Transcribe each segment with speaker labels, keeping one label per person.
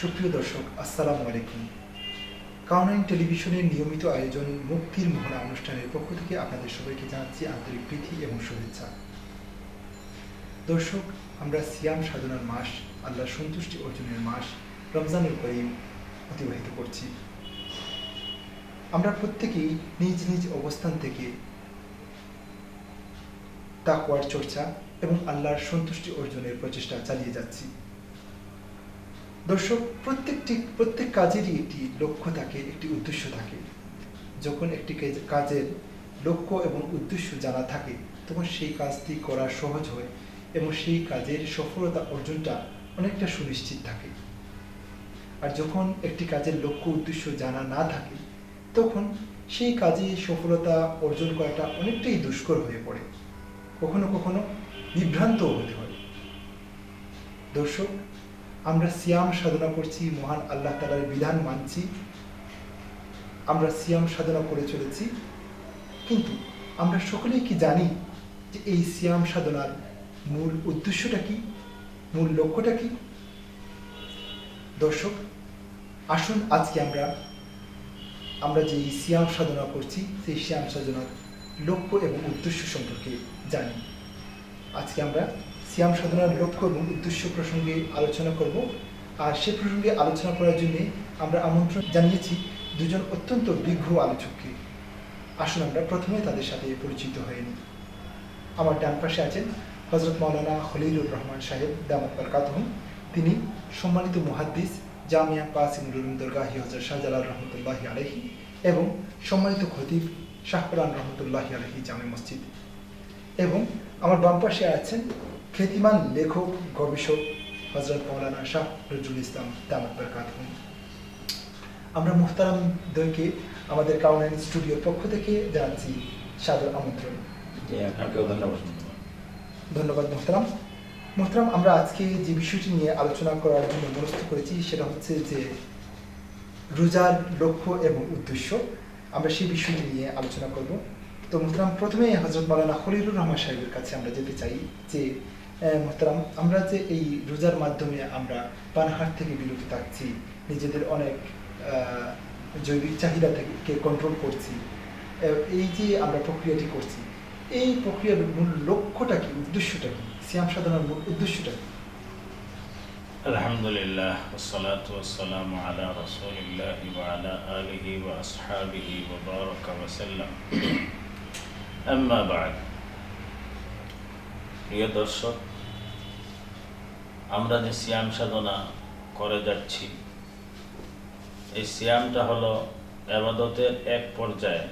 Speaker 1: সুপ্রিয় দর্শক, আসসালামু আলাইকুম। কাউনাইন টেলিভিশনের নিয়মিত আয়োজন মুক্তির মোহনা অনুষ্ঠানের পক্ষ থেকে আপনাদের সবাইকে জানাচ্ছি আন্তরিক প্রীতি এবং শুভেচ্ছা। দর্শক, আমরা সিয়াম সাধনার মাস, আল্লাহর সন্তুষ্টি অর্জনের মাস রমজানুল করিম অতিবাহিত করছি। আমরা প্রত্যেকেই নিজ নিজ অবস্থান থেকে তাকওয়ার চর্চা এবং আল্লাহর সন্তুষ্টি অর্জনের প্রচেষ্টা চালিয়ে যাচ্ছি। দর্শক, প্রত্যেক কাজেরই একটি লক্ষ্য থাকে, একটি উদ্দেশ্য থাকে। যখন একটি কাজের লক্ষ্য এবং উদ্দেশ্য জানা থাকে, তখন সেই কাজটি করা সহজ হয় এবং সেই কাজের সফলতা অর্জনটা অনেকটা সুনিশ্চিত থাকে। আর যখন একটি কাজের লক্ষ্য উদ্দেশ্য জানা না থাকে, তখন সেই কাজে সফলতা অর্জন করাটা অনেকটাই দুষ্কর হয়ে পড়ে, কখনো কখনো বিভ্রান্তও হতে হয়। দর্শক, আমরা সিয়াম সাধনা করছি, মহান আল্লাহ তাআলার বিধান মানছি, আমরা সিয়াম সাধনা করে চলেছি, কিন্তু আমরা সকলেই কি জানি যে এই সিয়াম সাধনার মূল উদ্দেশ্যটা কি, মূল লক্ষ্যটা কি? দর্শক, আসুন আজকে আমরা যে সিয়াম সাধনা করছি, সেই সিয়াম সাধনার লক্ষ্য এবং উদ্দেশ্য সম্পর্কে জানি। আজকে আমরা সিয়াম সাধনার লক্ষ্য এবং উদ্দেশ্য প্রসঙ্গে আলোচনা করব। আর সে প্রসঙ্গে আলোচনা করার জন্য আমরা আমন্ত্রণ জানিয়েছি দুজন অত্যন্ত বিজ্ঞ আলোচককে। আসুন আমরা প্রথমে তাদের সাথে পরিচিত হয়ে নিই। আমার ডান পাশে আছেন হযরত মাওলানা খলিলুর রহমান সাহেব দামাত বরকাতুহুম। তিনি সম্মানিত মুহাদ্দিস, জামিয়া কাসিমুল উলুম দরগাহি হযরত শাহজালাল রহমতুল্লাহি আলাইহি এবং সম্মানিত খতিব শাহপুরান রহমতুল্লাহি আলাইহি জামে মসজিদ। এবং আমার বাম পাশে আছেন খ্যাতিমান লেখক, গবেষক হযরত মাওলানা শাহ নজরুল ইসলাম দামাত বরকাতুহুম। আমরা মুহতারামদেরকে আমাদের কাউনাইন স্টুডিওর পক্ষ থেকে জানাচ্ছি সাদর আমন্ত্রণ। ধন্যবাদ মুহতারাম। আমরা আজকে যে বিষয়টি নিয়ে আলোচনা করার জন্য মনস্থ করেছি, সেটা হচ্ছে যে রোজার লক্ষ্য এবং উদ্দেশ্য। আমরা সেই বিষয়টি নিয়ে আলোচনা করব। তো মুহতারাম, প্রথমে হযরত মাওলানা খলিলুর রহমান সাহেবের কাছে আমরা যেতে চাই যে মুহতারাম, আমরা যে এই রোজার মাধ্যমে আমরা পানাহার থেকে বিরত থাকছি, নিজেদের অনেক জৈবিক চাহিদা থেকে কন্ট্রোল করছি, এই যে আমরা প্রক্রিয়াটি করছি, এই প্রক্রিয়ার মূল লক্ষ্যটা কি, উদ্দেশ্যটা কি, সিয়াম সাধনার মূল উদ্দেশ্যটা কি?
Speaker 2: আলহামদুলিল্লাহ, ওয়াসসালাতু ওয়াসসালামু আলা রাসূলিল্লাহ ওয়া আলা আলিহি ওয়া আসহাবিহি ওয়া বারাকা ওয়া সাল্লাম। আম্মা বা'দ। প্রিয় দর্শক, আমরা যে সিয়াম সাধনা করে যাচ্ছি, এই সিয়ামটা হলো ইবাদতের এক পর্যায়ে।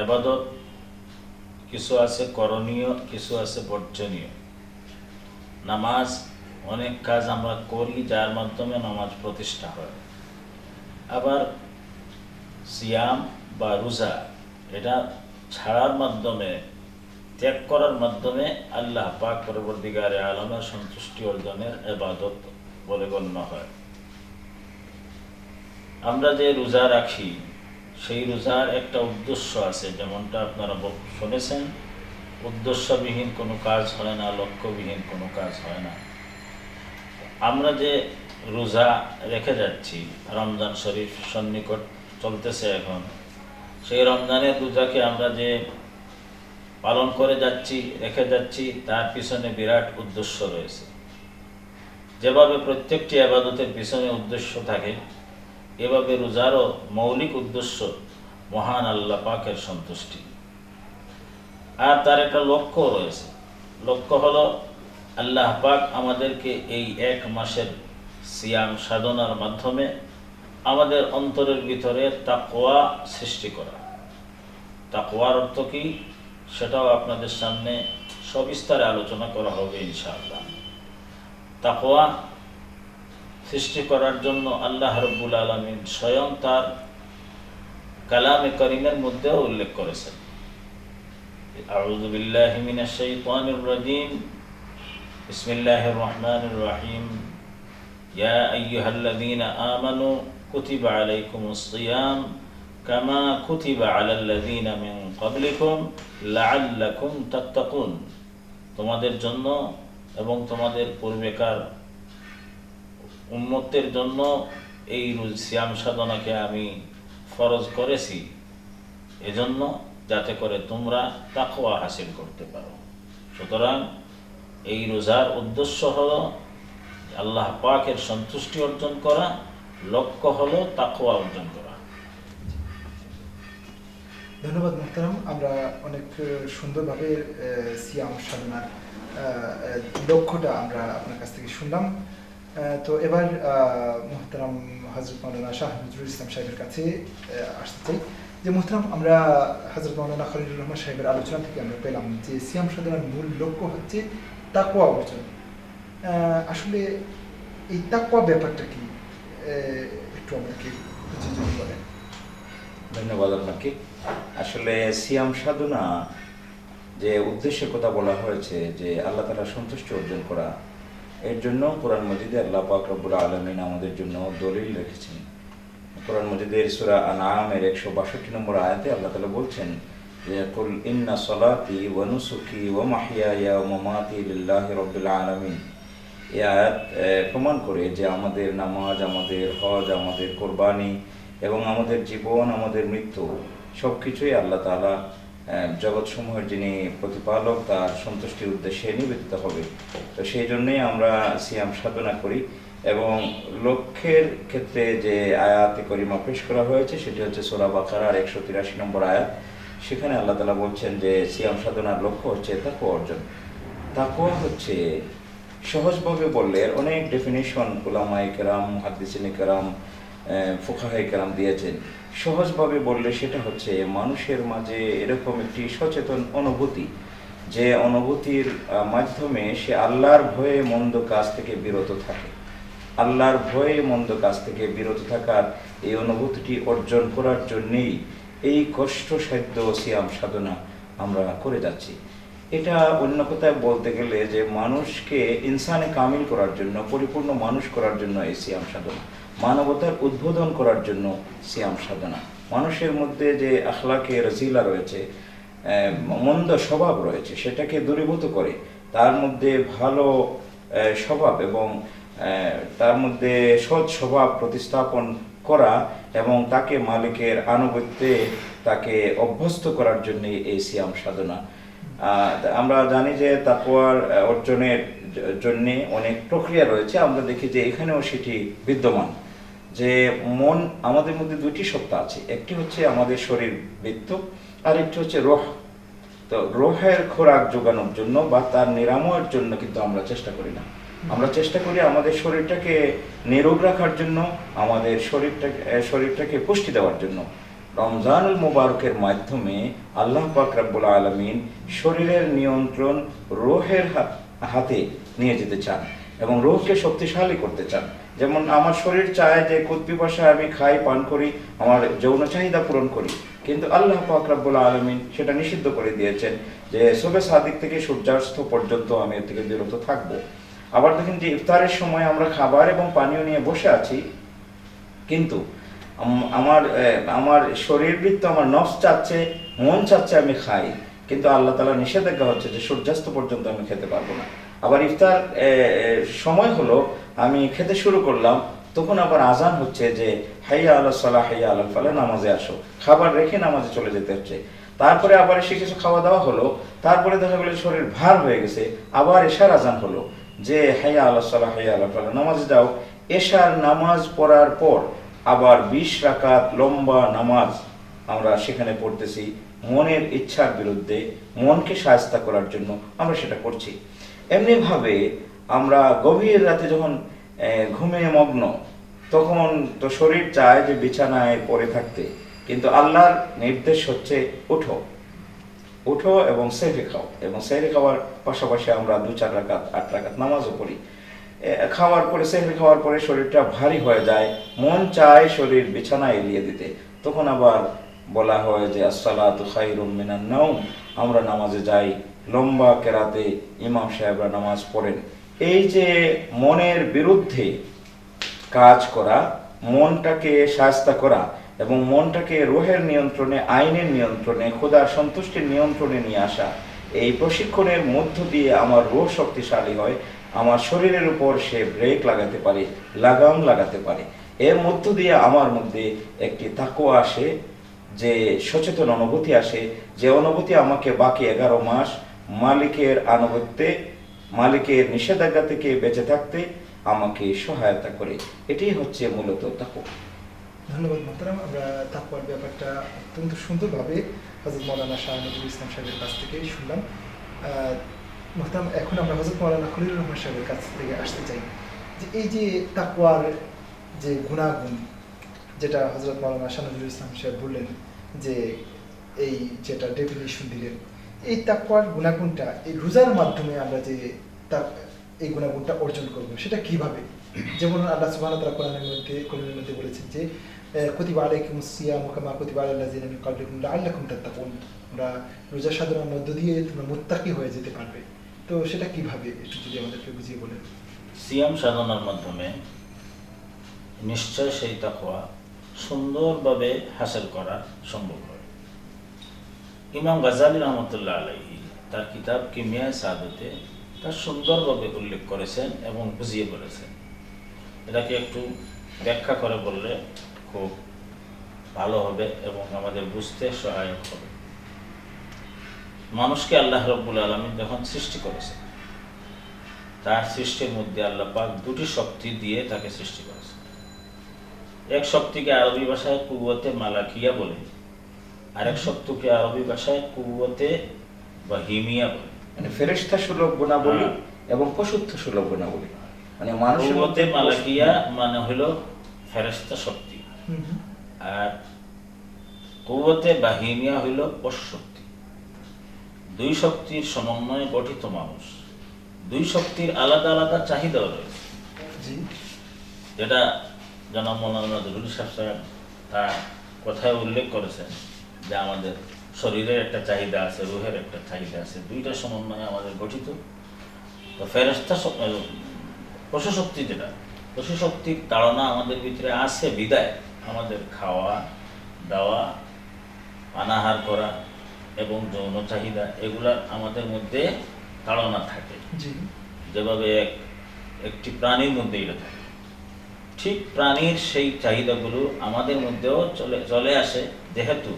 Speaker 2: ইবাদত কিছু আছে করণীয়, কিছু আছে বর্জনীয়। নামাজ, অনেক কাজ আমরা করি যার মাধ্যমে নামাজ প্রতিষ্ঠা হয়। আবার সিয়াম বা রোজা, এটা ছাড়ার মাধ্যমে, ত্যাগ করার মাধ্যমে আল্লাহ পাক পরবর্তীকারে আলমের সন্তুষ্টি অর্জনের ইবাদত বলে গণ্য হয়। আমরা যে রোজা রাখি, সেই রোজার একটা উদ্দেশ্য আছে, যেমনটা আপনারা শুনেছেন, উদ্দেশ্যবিহীন কোনো কাজ হয় না, লক্ষ্যবিহীন কোনো কাজ হয় না। আমরা যে রোজা রেখে যাচ্ছি, রমজান শরীফ সন্নিকট চলতেছে এখন, সেই রমজানের রোজাকে আমরা যে পালন করে যাচ্ছি, রেখে যাচ্ছি, তার পিছনে বিরাট উদ্দেশ্য রয়েছে। যেভাবে প্রত্যেকটি ইবাদতের পিছনে উদ্দেশ্য থাকে, এভাবে রোজারও মৌলিক উদ্দেশ্য মহান আল্লাহ পাকের সন্তুষ্টি। আর তার একটা লক্ষ্য রয়েছে। লক্ষ্য হলো আল্লাহ পাক আমাদেরকে এই এক মাসের সিয়াম সাধনার মাধ্যমে আমাদের অন্তরের ভিতরে তাকওয়া সৃষ্টি করা। তাকওয়ার অর্থ কি, সেটাও আপনাদের সামনে সবিস্তারে আলোচনা করা হবে ইনশাআল্লাহ। তাকওয়া সৃষ্টি করার জন্য আল্লাহ রাব্বুল আলামিন স্বয়ং তার কালামে কারীমের মধ্যেও উল্লেখ করেছেন। আউযু বিল্লাহি মিনাশ শাইতানির রাজীম, বিসমিল্লাহির রহমানির রহিম। ইয়া আইয়ুহাল্লাযীনা আমানু কুতিবা আলাইকুমুস সিয়াম কামা কুতিবা আলাল্লাযীনা মিন ক্বাবলিকুম লাআল্লাকুম তাত্তাকুন। তোমাদের জন্য এবং তোমাদের পূর্বেকার উম্মতের জন্য এই সিয়াম সাধনাকে আমি ফরজ করেছি, এজন্য যাতে করে তোমরা তাকওয়া হাসিল করতে পারো। সুতরাং এই রোজার উদ্দেশ্য হলো আল্লাহ পাকের সন্তুষ্টি অর্জন করা, লক্ষ্য হলো তাকওয়া অর্জন করা।
Speaker 1: ধন্যবাদ মোহতারাম। আমরা অনেক সুন্দরভাবে সিয়াম সাধনার লক্ষ্যটা আমরা আপনার কাছ থেকে শুনলাম। তো এবার মোহতারাম হযরত মাওলানা শাহ নজরুল ইসলাম সাহেবের কাছে আসতে চাই। যে মোহতারাম, আমরা হযরত মাওলানা খলিলুর রহমান সাহেবের আলোচনা থেকে আমরা পেলাম যে সিয়াম সাধনার মূল লক্ষ্য হচ্ছে তাকওয়া অর্জন। আসলে এই তাকওয়া ব্যাপারটা কি, একটু আমাদেরকে যদি বলেন।
Speaker 3: ধন্যবাদ আপনাকে। আসলে সিয়াম সাধনা যে উদ্দেশ্যের কথা বলা হয়েছে যে আল্লাহ তাআলার সন্তুষ্টি অর্জন করা, এর জন্য কোরআন মজিদে আল্লাহ পাক রব্বুল আলামিন আমাদের জন্য দলিল রেখেছেন। কোরআন মজিদের সূরা আনআমের 162 নম্বর আয়াতে আল্লাহ তাআলা বলছেন যে কুল ইন্না সলাতি ওয়া নুসুকি ওয়া মাহইয়ায়া ওয়া মামাতি লিল্লাহি রাব্বিল আলামিন। এই আয়াত প্রমাণ করে যে আমাদের নামাজ, আমাদের হজ, আমাদের কোরবানি এবং আমাদের জীবন, আমাদের মৃত্যু সব কিছুই আল্লাহ তাআলা জগৎসমূহের যিনি প্রতিপালক তার সন্তুষ্টির উদ্দেশ্যে নিবেদিত হবে। তো সেই জন্যই আমরা সিয়াম সাধনা করি। এবং লক্ষ্যের ক্ষেত্রে যে আয়াতে করিমা পেশ করা হয়েছে সেটি হচ্ছে সূরা বাকারার 183 নম্বর আয়াত। সেখানে আল্লাহ তাআলা বলছেন যে সিয়াম সাধনার লক্ষ্য হচ্ছে তাকওয়া অর্জন। তাকওয়া হচ্ছে সহজভাবে বললে অনেক ডেফিনিশন উলামায়ে কেরাম, মুহাদ্দিসিনে কেরাম, ফুকাহায়ে কেরাম দিয়েছেন। সহজভাবে বললে সেটা হচ্ছে মানুষের মাঝে এরকম একটি সচেতন অনুভূতি, যে অনুভূতির মাধ্যমে সে আল্লাহর ভয়ে মন্দ কাজ থেকে বিরত থাকে। আল্লাহর ভয়ে মন্দ কাজ থেকে বিরত থাকার এই অনুভূতিটি অর্জন করার জন্যেই এই কষ্টসাধ্য সিয়াম সাধনা আমরা করে যাচ্ছি। এটা অন্য কথায় বলতে গেলে যে মানুষকে ইনসানে কামিল করার জন্য, পরিপূর্ণ মানুষ করার জন্য এই সিয়াম সাধনা, মানবতার উদ্বোধন করার জন্য সিয়াম সাধনা। মানুষের মধ্যে যে আখলাকে রজিলা রয়েছে, মন্দ স্বভাব রয়েছে, সেটাকে দূরীভূত করে তার মধ্যে ভালো স্বভাব এবং তার মধ্যে সৎ স্বভাব প্রতিস্থাপন করা এবং তাকে মালিকের আনুগত্যে তাকে অভ্যস্ত করার জন্য এই সিয়াম সাধনা। আমরা জানি যে তাকওয়ার অর্জনের জন্য অনেক প্রক্রিয়া রয়েছে। আমরা দেখি যে এখানেও সেটি বিদ্যমান, যে মন, আমাদের মধ্যে দুইটি সত্তা আছে। একটি হচ্ছে আমাদের শরীর বৃত্ত, আর একটি হচ্ছে রূহ। তো রূহের খোরাক যোগানোর জন্য বা তার নিরাময়ের জন্য কিন্তু আমরা চেষ্টা করি না। আমরা চেষ্টা করি আমাদের শরীরটাকে নিরোগ রাখার জন্য, আমাদের শরীরটাকে পুষ্টি দেওয়ার জন্য। রমজানুল মুবারকের মাধ্যমে আল্লাহ পাক রব্বুল আলামিন শরীরের নিয়ন্ত্রণ রূহের হাতে নিয়ে যেতে চান এবং রূহকে শক্তিশালী করতে চান। যেমন আমার শরীর চায় যে কুৎপিপাসায় আমি খাই, পান করি, আমার যৌন চাহিদা পূরণ করি, কিন্তু আল্লাহ পাক রব্বুল আলামিন সেটা নিষিদ্ধ করে দিয়েছেন যে সুবহ সাদিক থেকে সূর্যাস্ত পর্যন্ত আমি এর থেকে বিরত থাকব। আবার দেখেন যে ইফতারের সময় আমরা খাবার এবং পানীয় নিয়ে বসে আছি, কিন্তু আমার শরীরবৃত্ত, আমার নফস চাচ্ছে, মন চাচ্ছে আমি খাই, কিন্তু আল্লাহ তাআলা নিষেধাজ্ঞা হচ্ছে যে সূর্যাস্ত পর্যন্ত আমি খেতে পারবো না। আবার ইফতার সময় হলো, আমি খেতে শুরু করলাম, তখন আবার আজান হচ্ছে যে হাইয়া আলাস সালাহ, হাইয়া আলাল ফালাহ, নামাজে আসো। খাবার রেখে নামাজে চলে যেতে হচ্ছে। তারপরে আবার এসে কিছু খাওয়া দাওয়া হলো, তারপরে দেখা গেল শরীর ভার হয়ে গেছে, আবার এশার আজান হলো যে হাইয়া আলাস সালাহ, হাইয়া আলাল ফালাহ, নামাজে যাও। এশার নামাজ পড়ার পর আবার 20 রাকাত লম্বা নামাজ আমরা সেখানে পড়তেছি মনের ইচ্ছার বিরুদ্ধে, মনকে শায়েস্তা করার জন্য আমরা সেটা করছি। এমনিভাবে আমরা গভীর রাতে যখন ঘুমে মগ্ন, তখন তো শরীর চায় যে বিছানায় পড়ে থাকতে, কিন্তু আল্লাহর নির্দেশ হচ্ছে উঠো, উঠো এবং সেহরি খাও। এবং সেহরি খাওয়ার পাশাপাশি আমরা 2-4 রাকাত 8 রাকাত নামাজও পড়ি। খাওয়ার পরে, সেহরি খাওয়ার পরে শরীরটা ভারী হয়ে যায়, মন চায় শরীর বিছানায় এলিয়ে দিতে, তখন আবার বলা হয় যে আসসালাতু খায়রুম মিনান নাওম, আমরা নামাজে যাই। লম্বা কেরাতে ইমাম সাহেবরা নামাজ পড়েন। এই যে মনের বিরুদ্ধে কাজ করা, মনটাকে শায়েস্তা করা এবং মনটাকে রূহের নিয়ন্ত্রণে, আইনের নিয়ন্ত্রণে, খোদার সন্তুষ্টির নিয়ন্ত্রণে নিয়ে আসা, এই প্রশিক্ষণের মধ্য দিয়ে আমার রূহ শক্তিশালী হয়, আমার শরীরের উপর সে ব্রেক লাগাতে পারে, লাগাম লাগাতে পারে। এর মধ্য দিয়ে আমার মধ্যে একটি তাকওয়া আসে, যে সচেতন অনুভূতি আসে, যে অনুভূতি আমাকে বাকি 11 মাস মালিকের আনুগত্যে, মালিকের নিষেধাজ্ঞা থেকে বেঁচে থাকতে আমাকে সহায়তা করে। এটাই হচ্ছে মূলত তাকওয়া।
Speaker 1: ধন্যবাদ মোহতারাম। আমরা তাকওয়ার ব্যাপারটা অত্যন্ত সুন্দরভাবে হযরত মাওলানা শাহ নজরুল ইসলাম সাহেবের কাছ থেকে শুনলাম। মোহতারাম, এখন আমরা হযরত মাওলানা খলিলুর রহমান সাহেবের কাছ থেকে আসতে চাই যে এই যে তাকওয়ার যে গুণাগুণ, যেটা হযরত মাওলানা শাহ নজরুল ইসলাম সাহেব বললেন, যে এই যেটা ডেফিনিশন দিলেন, এই তাকওয়ার গুণাগুণটা এই রোজার মাধ্যমে আমরা যে এই গুণাগুণটা অর্জন করব, সেটা কিভাবে? যেমন আল্লাহ সুবহানাহু ওয়া তাআলা কোরআনের মধ্যে বলেছেন যে কুতিবা আলাইকুমুস সিয়ামু কামা কুতিবা আলাল লাযিনা মিন ক্বাবলিকুম লাআল্লাকুম তাত্তাকুন, আমরা রোজা সাধনার মধ্য দিয়ে তোমরা মুত্তাকি হয়ে যেতে পারবে। তো সেটা কিভাবে, একটু যদি আমাদেরকে বুঝিয়ে বলেন।
Speaker 2: সিয়াম সাধনার মাধ্যমে নিশ্চয় সেই তাকওয়া সুন্দরভাবে হাসিল করা সম্ভব হয়। ইমাম গাজ্জালী রহমতুল্লাহ আলাইহি তার কিতাব কিমিয়ায়ে সাআদাতে তার সুন্দরভাবে উল্লেখ করেছেন এবং বুঝিয়ে বলেছেন। এটাকে একটু ব্যাখ্যা করে বললে খুব ভালো হবে এবং আমাদের বুঝতে সহায়ক হবে। মানুষকে আল্লাহ রাব্বুল আলামিন যখন সৃষ্টি করেছেন, তার সৃষ্টির মধ্যে আল্লাহ পাক দুটি শক্তি দিয়ে তাকে সৃষ্টি করেছেন। এক শক্তিকে আরবি ভাষায় কুওয়াতে মালাকিয়া বলে, আরেক শক্তিকে আরবি ভাষায় কুওয়াতে বাহিমিয়া বলে,
Speaker 3: মানে ফেরেশতা সুলভ গুণাবলী এবং পশুত্ব সুলভ গুণাবলী। মানে মানুষের
Speaker 2: কুওয়াতে মালাকিয়া মানে হলো ফেরেশতা শক্তি, আর কুওয়াতে বাহিমিয়া হইল পশু শক্তি। দুই শক্তির সমন্বয়ে গঠিত মানুষ। দুই শক্তির আলাদা আলাদা চাহিদাও রয়েছে, যেটা জনাব মাওলানা নজরুল সাহেব তার কথায় উল্লেখ করেছেন যে আমাদের শরীরের একটা চাহিদা আছে, রুহের একটা চাহিদা আছে, দুইটা সমন্বয়ে আমাদের গঠিত। তো ফেরেশতা পশু শক্তি, যেটা পশু শক্তির তাড়না আমাদের ভিতরে আছে বিদায় আমাদের খাওয়া দাওয়া, পানাহার করা এবং যৌন চাহিদা, এগুলা আমাদের মধ্যে তাড়না থাকে। যেভাবে একটি প্রাণীর মধ্যে এটা থাকে, ঠিক প্রাণীর সেই চাহিদাগুলো আমাদের মধ্যেও চলে আসে, যেহেতু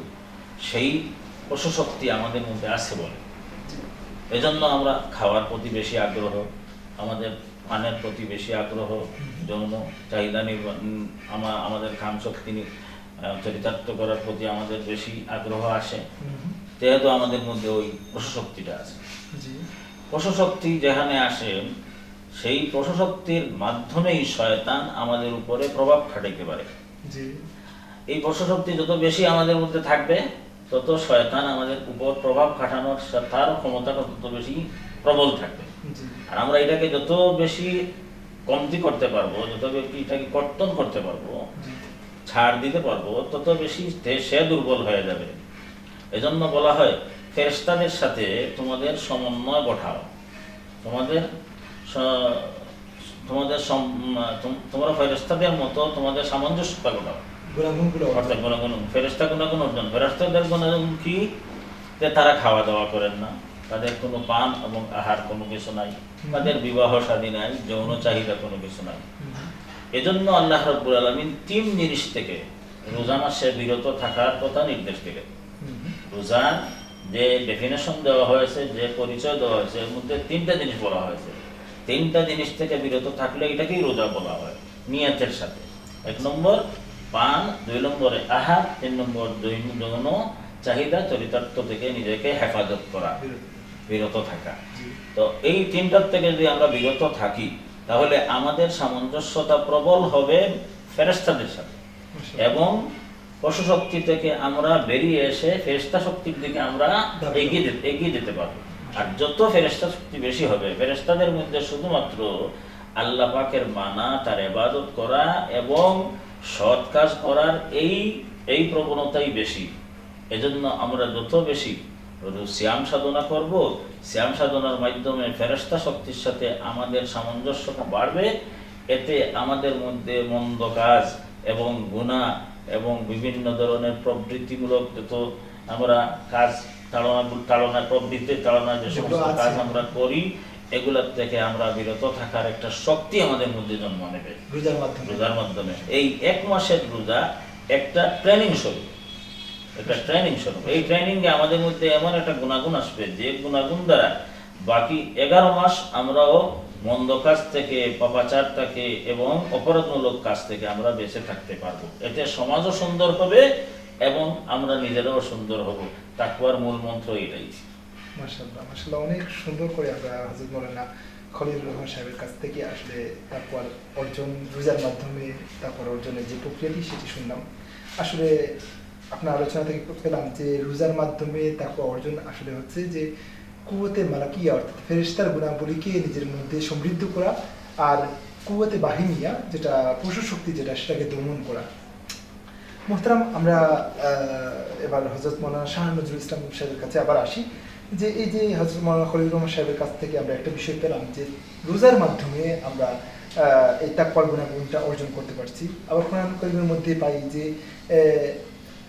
Speaker 2: সেই পশু শক্তি আমাদের মধ্যে আছে বলে। এজন্য আমরা খাওয়ার প্রতি বেশি আগ্রহ, আমাদের পানের প্রতি বেশি আগ্রহ, যৌন চাহিদা আমাদের কাম শক্তি চরিতার্থ করার প্রতি আমাদের বেশি আগ্রহ আসে, যেহেতু আমাদের মধ্যে ওই পশু শক্তিটা আছে। পশু শক্তি যেখানে আসে, সেই পশু শক্তির মাধ্যমেই শয়তান আমাদের উপরে প্রভাব খাটাইতে পারে। এই পশু শক্তি যত বেশি আমাদের মধ্যে থাকবে, তত শয়তান আমাদের উপর প্রভাব খাটানোর তার ক্ষমতাটা তত বেশি প্রবল থাকবে। আর আমরা এটাকে যত বেশি কমতি করতে পারবো, যত বেশি এটাকে কর্তন করতে পারবো, ছাড় দিতে পারবো, তত বেশি সে দুর্বল হয়ে যাবে। এজন্য বলা হয় ফেরেশতাদের সাথে তোমাদের সমন্বয় ঘটাও, তোমরা ফেরেশতাদের মতো তোমাদের সামঞ্জস্যতা ঘটাও, ফেরেশতা গুণাগুণ অর্জন। ফেরেশতাদের গুণাগুণ কি? যে তারা খাওয়া দাওয়া করেন না, তাদের কোনো পান এবং আহার কোনো কিছু নাই, তাদের বিবাহ শাদী নাই, যৌন চাহিদা কোনো কিছু নাই। এজন্য আল্লাহ রাব্বুল আলামিন 3 জিনিস থেকে রোজা মাসে বিরত থাকার কথা নির্দেশ দিলেন। রোজার যে ডেফিনেশন দেওয়া হয়েছে, যে পরিচয় দেওয়া হয়েছে, এর মধ্যে 3টা জিনিস বলা হয়েছে। 3টা জিনিস থেকে বিরত থাকলে এটাকেই রোজা বলা হয়, নিয়তের সাথে। 1 নম্বর পান, 2 নম্বরে আহার, 3 নম্বর যৌন চাহিদা চরিতার্থ থেকে নিজেকে হেফাজত করা, বিরত থাকা। তো এই 3টার থেকে যদি আমরা বিরত থাকি, তাহলে আমাদের সামঞ্জস্যতা প্রবল হবে ফেরেশতাদের সাথে, এবং পশু শক্তি থেকে আমরা বেরিয়ে এসে ফেরেশতা শক্তির দিকে আমরা এগিয়ে যেতে পারবো। আর যত ফেরেশতা শক্তি বেশি হবে, ফেরেশতাদের মধ্যে শুধুমাত্র আল্লাহ পাকের মানা, তার ইবাদত করা এবং সৎ কাজ করার এই প্রবণতাই বেশি। এজন্য আমরা যত বেশি সিয়াম সাধনা করব, সিয়াম সাধনার মাধ্যমে ফেরেশতা শক্তির সাথে আমাদের সামঞ্জস্যতা বাড়বে। এতে আমাদের মধ্যে মন্দ কাজ এবং গুনাহ এবং বিভিন্ন ধরনের প্রবৃত্তিমূলক যত আমরা কাজ, তাড়না প্রবৃত্তি, তাড়না যে সমস্ত কাজ আমরা করি, এগুলোর থেকে আমরা বিরত থাকার একটা শক্তি আমাদের মধ্যে জন্ম নেবে
Speaker 1: রোজার মাধ্যমে।
Speaker 2: রোজার মাধ্যমে। এই 1 মাসের রোজা একটা ট্রেনিং স্বরূপ, একটা ট্রেনিং স্বরূপ। এই ট্রেনিংয়ে আমাদের মধ্যে এমন একটা গুণাগুণ আসবে যে গুণাগুণ দ্বারা বাকি 11 মাস আমরাও মন্দ কাজ থেকে, পাপাচার থেকে এবং অপরাধমূলক কাজ থেকে আমরা বেঁচে থাকতে পারবো। এতে সমাজও সুন্দর হবে এবং আমরা নিজেরাও সুন্দর হব। তাকওয়ার মূল মন্ত্র এটাই।
Speaker 1: মাশাআল্লাহ, মাশাআল্লাহ, অনেক সুন্দর করে আমরা হযরত মাওলানা খলিলুর রহমান সাহেবের কাছ থেকে আসলে তাকওয়ার অর্জন, রোজার মাধ্যমে তাকওয়ার অর্জনের যে প্রক্রিয়াটি সেটি শুনলাম। আসলে আপনার আলোচনা থেকে পেলাম যে রোজার মাধ্যমে তাকওয়া অর্জন আসলে হচ্ছে যে কুওয়াতে মালাকিয়া অর্থাৎ ফেরেশতার গুণাবলীকে নিজের মধ্যে সমৃদ্ধ করা, আর কুওয়াতে বাহিনিয়া যেটা পশু শক্তি যেটা সেটাকে দমন করা। মোহতারাম, আমরা এবার হযরত মাওলানা শাহ নজরুল ইসলাম সাহেবের কাছে আবার আসি যে এই যে হযরত মাওলানা খলিলুর রহমান সাহেবের কাছ থেকে আমরা একটা বিষয় পেলাম যে রোজার মাধ্যমে আমরা এই তাকওয়ার গুণাগুণটা অর্জন করতে পারছি। আবার কোরআন কারীমের মধ্যে পাই যে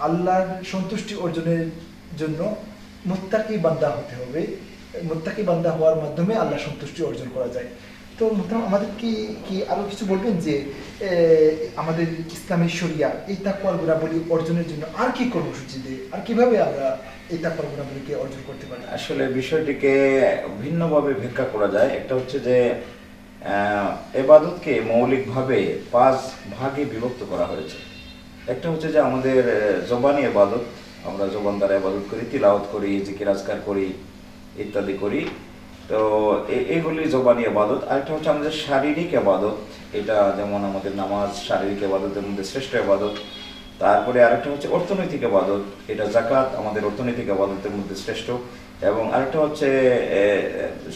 Speaker 1: আল্লাহর সন্তুষ্টি অর্জনের জন্য মুত্তাকি বান্দা হতে হবে, মুত্তাকি বান্দা হওয়ার মাধ্যমে আল্লাহ সন্তুষ্টি অর্জন করা যায়। তো মোহতারাম, আমাদের কি আরো কিছু বলবেন যে আমাদের ইসলামী শরিয়া এই তাকওয়ার গুণাবলী অর্জনের জন্য আর কি কর্মসূচি দেয়, আর কিভাবে আমরা এই তাকওয়ার গুণাবলীকে অর্জন করতে পারি?
Speaker 3: আসলে বিষয়টিকে ভিন্নভাবে ব্যাখ্যা করা যায়। একটা হচ্ছে যে ইবাদতকে মৌলিকভাবে 5 ভাগে বিভক্ত করা হয়েছে। একটা হচ্ছে যে আমাদের জবানি ইবাদত, আমরা জবান দ্বারা ইবাদত করি, তিলাওয়াত করি, জিকির আজকার করি ইত্যাদি করি, তো এইগুলি জবানি ইবাদত। আরেকটা হচ্ছে আমাদের শারীরিক ইবাদত, এটা যেমন আমাদের নামাজ শারীরিক ইবাদতের মধ্যে শ্রেষ্ঠ ইবাদত। তারপরে আরেকটা হচ্ছে অর্থনৈতিক ইবাদত, এটা যাকাত আমাদের অর্থনৈতিক ইবাদতের মধ্যে শ্রেষ্ঠ। এবং আরেকটা হচ্ছে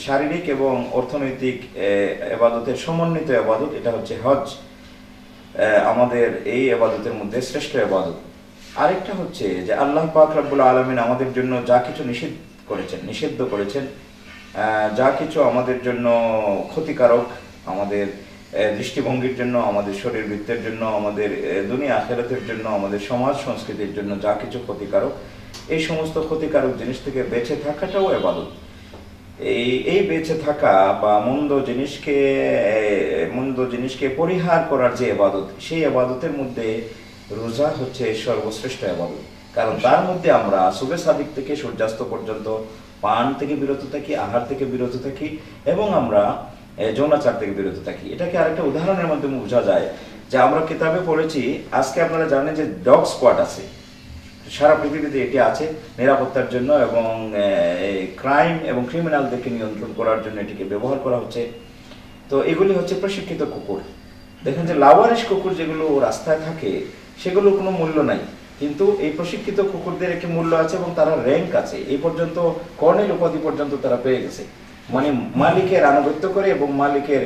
Speaker 3: শারীরিক এবং অর্থনৈতিক ইবাদতের সমন্বিত ইবাদত, এটা হচ্ছে হজ, আমাদের এই ইবাদতের মধ্যে শ্রেষ্ঠ ইবাদত। আরেকটা হচ্ছে যে আল্লাহ পাক রব্বুল আলামিন আমাদের জন্য যা কিছু নিষিদ্ধ করেছেন, যা কিছু আমাদের জন্য ক্ষতিকারক, আমাদের দৃষ্টিভঙ্গির জন্য, আমাদের শরীরবৃত্তের জন্য, আমাদের দুনিয়া আখিরাতের জন্য, আমাদের সমাজ সংস্কৃতির জন্য যা কিছু ক্ষতিকারক, এই সমস্ত ক্ষতিকারক জিনিস থেকে বেঁচে থাকাটাও ইবাদত। এই বেঁচে থাকা বা মন্দ জিনিসকে পরিহার করার যে ইবাদত, সেই ইবাদতের মধ্যে রোজা হচ্ছে সর্বশ্রেষ্ঠ ইবাদত। কারণ তার মধ্যে আমরা সুবে সাদিক থেকে সূর্যাস্ত পর্যন্ত পান থেকে বিরত থাকি, আহার থেকে বিরত থাকি এবং আমরা যৌনাচার থেকে বিরত থাকি। এটাকে আরেকটা উদাহরণের মাধ্যমে বোঝা যায় যে আমরা কিতাবে পড়েছি, আজকে আপনারা জানেন যে ডগ স্কোয়াড আছে, সারা পৃথিবীতে এটি আছে নিরাপত্তার জন্য এবং ক্রাইম এবং ক্রিমিনালদেরকে নিয়ন্ত্রণ করার জন্য এটিকে ব্যবহার করা হচ্ছে। তো এগুলি হচ্ছে প্রশিক্ষিত কুকুর। দেখেন যে লাওয়ারিশ কুকুর যেগুলো রাস্তায় থাকে সেগুলোর কোনো মূল্য নাই, কিন্তু এই প্রশিক্ষিত কুকুরদের একটি মূল্য আছে এবং তারা র্যাঙ্ক আছে, এই পর্যন্ত কর্নেল উপাধি পর্যন্ত তারা পেয়ে গেছে, মানে মালিকের আনুগত্য করে এবং মালিকের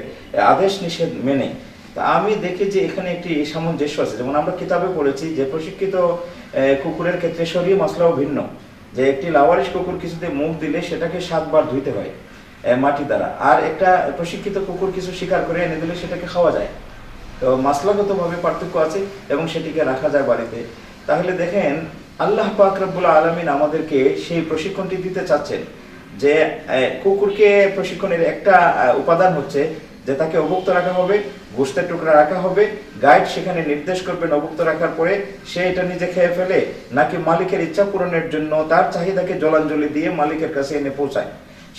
Speaker 3: আদেশ নিষেধ মেনে। তা আমি দেখি যে এখানে একটি সামঞ্জস্য আছে। যেমন আমরা কিতাবে পড়েছি যে প্রশিক্ষিত কুকুরের ক্ষেত্রে শরীয় মশলাও ভিন্ন, যে একটি লাওয়ারিশ কুকুর কিছুতে মুখ দিলে সেটাকে 7 বার ধুইতে হয় মাটি দ্বারা, আর একটা প্রশিক্ষিত কুকুর কিছু শিকার করে এনে দিলে সেটাকে খাওয়া যায়। তো মাসলাগতভাবে পার্থক্য আছে এবং সেটিকে রাখা যায় বাড়িতে। তাহলে দেখেন আল্লাহ পাক রব্বুল আলামিন আমাদেরকে সেই প্রশিক্ষণটি দিতে চাচ্ছেন যে কুকুরকে প্রশিক্ষণের একটা উপাদান হচ্ছে যে তাকে অভুক্ত রাখা হবে, গোশতের টুকরা রাখা হবে, গাইড সেখানে নির্দেশ করবেন অভুক্ত রাখার পরে সে এটা নিজে খেয়ে ফেলে নাকি মালিকের ইচ্ছা পূরণের জন্য তার চাহিদাকে জলাঞ্জলি দিয়ে মালিকের কাছে এনে পৌঁছায়।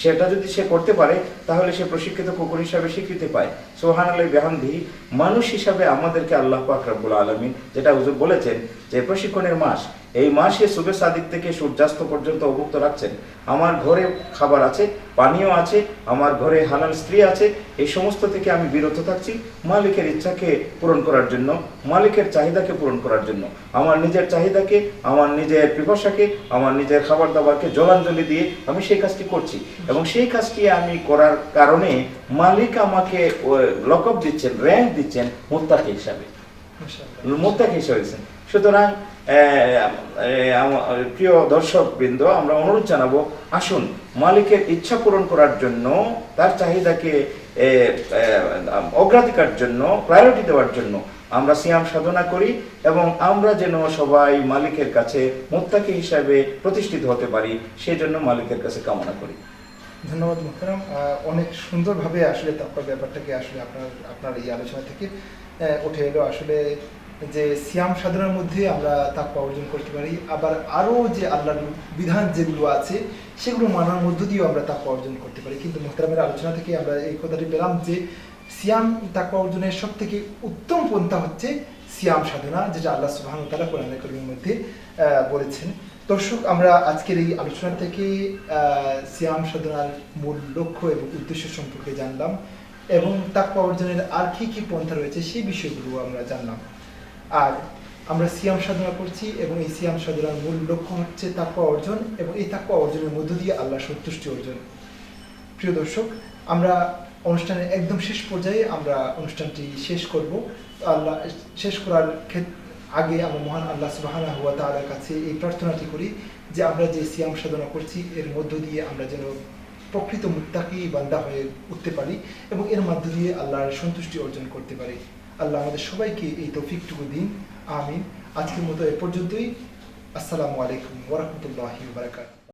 Speaker 3: সেটা যদি সে করতে পারে তাহলে সে প্রশিক্ষিত কুকুর হিসাবে স্বীকৃতি পায়। সুবহানাল্লাহি বিহামদিহি। মানুষ হিসাবে আমাদেরকে আল্লাহ পাক রব্বুল আলামিন যেটা হুজুর বলেছেন যে প্রশিক্ষণের মাস, এই মাসে সুবে সাদিক থেকে সূর্যাস্ত পর্যন্ত অভুক্ত রাখছেন। আমার ঘরে খাবার আছে, পানীয় আছে, আমার ঘরে হালাল স্ত্রী আছে, এই সমস্ত থেকে আমি বিরত থাকছি মালিকের ইচ্ছাকে পূরণ করার জন্য, মালিকের চাহিদাকে পূরণ করার জন্য। আমার নিজের চাহিদাকে, আমার নিজের পিপাসাকে, আমার নিজের খাবার দাবারকে জলাঞ্জলি দিয়ে আমি সেই কাজটি করছি এবং সেই কাজটি আমি করার কারণে মালিক আমাকে লকব দিচ্ছেন, র্যাঙ্ক দিচ্ছেন মুত্তাকি হিসাবে, মুত্তাকি হিসাবে দিচ্ছেন। সুতরাং প্রিয় দর্শক বৃন্দ, আমরা অনুরোধ জানাবো, আসুন মালিকের ইচ্ছা পূরণ করার জন্য, তার চাহিদাকে অগ্রাধিকার জন্য, প্রায়োরিটি দেওয়ার জন্য আমরা সিয়াম সাধনা করি এবং আমরা যেন সবাই মালিকের কাছে মুত্তাকি হিসাবে প্রতিষ্ঠিত হতে পারি, সেই জন্য মালিকের কাছে কামনা করি।
Speaker 1: ধন্যবাদ মোহতারাম। অনেক সুন্দরভাবে আসলে তাকওয়ার ব্যাপারটাকে আসলে আপনার এই আলোচনা থেকে উঠে এলো আসলে যে সিয়াম সাধনার মধ্যে আমরা তাকওয়া অর্জন করতে পারি, আবার আরও যে আল্লাহর বিধান যেগুলো আছে সেগুলো মানার মধ্য দিয়েও আমরা তাকওয়া অর্জন করতে পারি। কিন্তু মোহতারামের আলোচনা থেকে আমরা এই কথাটি পেলাম যে সিয়াম তাকওয়া অর্জনের সব থেকে উত্তম পন্থা হচ্ছে সিয়াম সাধনা, যেটা আল্লাহ সুবহানাহু ওয়া তাআলা কোরআনে কারীমের মধ্যে বলেছেন। দর্শক, আমরা আজকের এই আলোচনা থেকে সিয়াম সাধনার মূল লক্ষ্য এবং উদ্দেশ্য সম্পর্কে জানলাম এবং তাকওয়া অর্জনের আর কি কি পন্থা রয়েছে সেই বিষয়গুলো আমরা জানলাম। আর আমরা সিয়াম সাধনা করছি এবং এই সিয়াম সাধনার মূল লক্ষ্য হচ্ছে তাকওয়া অর্জন এবং এই তাকওয়া অর্জনের মধ্য দিয়ে আল্লাহ সন্তুষ্টি অর্জন। প্রিয় দর্শক, আমরা অনুষ্ঠানের একদম শেষ পর্যায়ে আমরা অনুষ্ঠানটি শেষ করব। আল্লাহ শেষ করার আগে আমরা মহান আল্লাহ সুবহানাহু ওয়া তাআলার কাছে এই প্রার্থনাটি করি যে আমরা যে সিয়াম সাধনা করছি এর মধ্য দিয়ে আমরা যেন প্রকৃত মুত্তাকি বান্দা হয়ে উঠতে পারি এবং এর মধ্য দিয়ে আল্লাহর সন্তুষ্টি অর্জন করতে পারি। আল্লাহ আমাদের সবাইকে এই তৌফিকটুকু দিন, আমিন। আজকের মতো এ পর্যন্তই। আসসালামু আলাইকুম ওয়া রাহমাতুল্লাহি ওয়া বারাকাতুহু।